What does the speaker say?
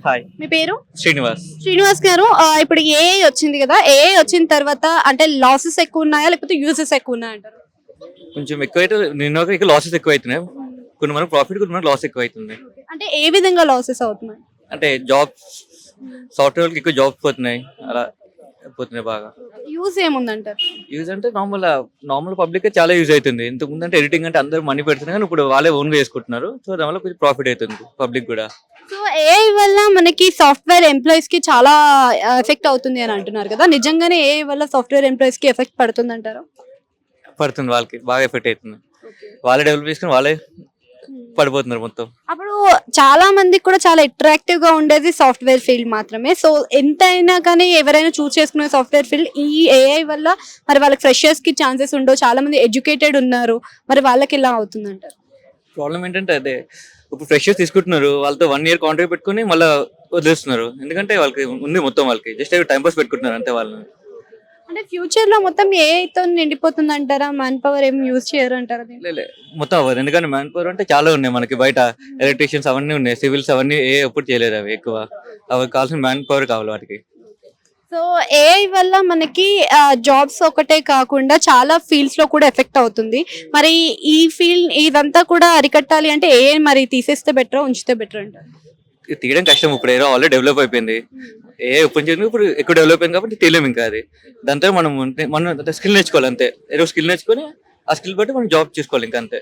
Hi మీ పేరు? శ్రీనివాస్. శ్రీనివాస్ గారు. ఇప్పుడు ఏఐ వచ్చింది కదా, ఏఐ వచ్చిన తర్వాత అంటే లాసెస్ ఎక్కువ ఉన్నాయా లేకపోతే యూజెస్ ఎక్కువ ఉన్నాయా అంటారు? కొంచెం ఎక్కువైతే నిన్న ఇక్కడ లాసెస్ ఎక్కువ అవుతున్నాయి. కొన్ని మనకు ప్రాఫిట్, కొన్ని మనకు లాస్ ఎక్కువ అవుతుంది. అంటే ఏ విధంగా లాసెస్ అవుతున్నాయి? అంటే జాబ్స్, సాఫ్ట్వేర్కి ఎక్కువ జాబ్స్ పోతున్నాయి, అలా పోతున్నాయి బాగా. యూజ్ ఏముందంటారు? యూజ్ అంటే నార్మల్ పబ్లిక్ చాలా యూజ్ అవుతుంది. ఇంతకుముందు అంటే ఎడిటింగ్ అంటే అందరూ మనీ పెడుతున్నారు, కానీ ఇప్పుడు వాళ్ళే ఓన్గా చేసుకుంటున్నారు. సో దానివల్ల కొంచెం ప్రాఫిట్ అవుతుంది పబ్లిక్ కూడా. సో ఏఐ వల్ల మనకి సాఫ్ట్వేర్ ఎంప్లాయీస్ కి చాలా ఎఫెక్ట్ అవుతుంది అని అంటున్నారు కదా, నిజంగానే ఏఐ వల్ల సాఫ్ట్వేర్ ఎంప్లాయీస్ కి ఎఫెక్ట్ పడుతుంది అంటారా? పడుతుంది, వాళ్ళకి బాగా ఎఫెక్ట్ అవుతుంది. వాళ్ళే డెవలప్ చేసుకుని వాళ్ళే పడిపోతున్నారు మొత్తం. అప్పుడు చాలా మందికి కూడా చాలా అట్రాక్టివ్ గా ఉండేది సాఫ్ట్వేర్ ఫీల్డ్ మాత్రమే. సో ఎంతైనా కానీ ఎవరైనా చూస్ చేసుకునే సాఫ్ట్వేర్ ఫీల్డ్ ఈ ఏఐ వల్ల మరి వాళ్ళకి ఫ్రెషర్స్ కి ఛాన్సెస్ ఉండవు, చాలా మంది ఎడ్యుకేటెడ్ ఉన్నారు, మరి వాళ్ళకి ఇలా అవుతుందంటారు? ప్రాబ్లం ఏంటంటే అదే, ఇప్పుడు ఫ్రెషర్స్ తీసుకుంటున్నారు, వాళ్ళతో 1 year కాంట్రాక్ట్ పెట్టుకుని మళ్ళీ వదిలేస్తున్నారు. ఎందుకంటే వాళ్ళకి ఉంది మొత్తం, వాళ్ళకి జస్ట్ టైం పాస్ పెట్టుకుంటున్నారు అంతే వాళ్ళని. అంటే ఫ్యూచర్ లో మొత్తం ఏఐ తో నిండిపోతుంది అంటారా? మ్యాన్ పవర్ ఏం యూజ్ చేయరు అంటారా దీన్ని? లే మొత్తం అవ్వదు, ఎందుకంటే మ్యాన్ పవర్ అంటే చాలా ఉన్నాయి మనకి బయట. ఎలక్ట్రీషియన్స్ అవన్నీ ఉన్నాయి, సివిల్స్ అవన్నీ ఎప్పుడు చేయలేదు అవి. ఎక్కువ అవి కావాల్సిన మ్యాన్ పవర్ కావాలి వాటికి. సో ఏఐ వల్ల మనకి జాబ్స్ ఒకటే కాకుండా చాలా ఫీల్డ్స్ లో కూడా ఎఫెక్ట్ అవుతుంది. మరి ఈ ఫీల్డ్ ఇదంతా కూడా అరికట్టాలి అంటే ఏఐ మరి తీసేస్తే బెటర్, ఉంచితే బెటర్ అంటారు? ఇది తీయడం కష్టం, ఇప్పుడు ఏదో ఆల్రెడీ డెవలప్ అయిపోయింది. ఓపెన్ చేయడం ఇప్పుడు ఎక్కువ డెవలప్ అయింది కాబట్టి తెలియము ఇంకా అది. దాంతో మనం స్కిల్ నేర్చుకోవాలి అంతే. ఏదో స్కిల్ నేర్చుకొని ఆ స్కిల్ బట్టి మనం జాబ్ చేసుకోవాలి ఇంకా అంతే.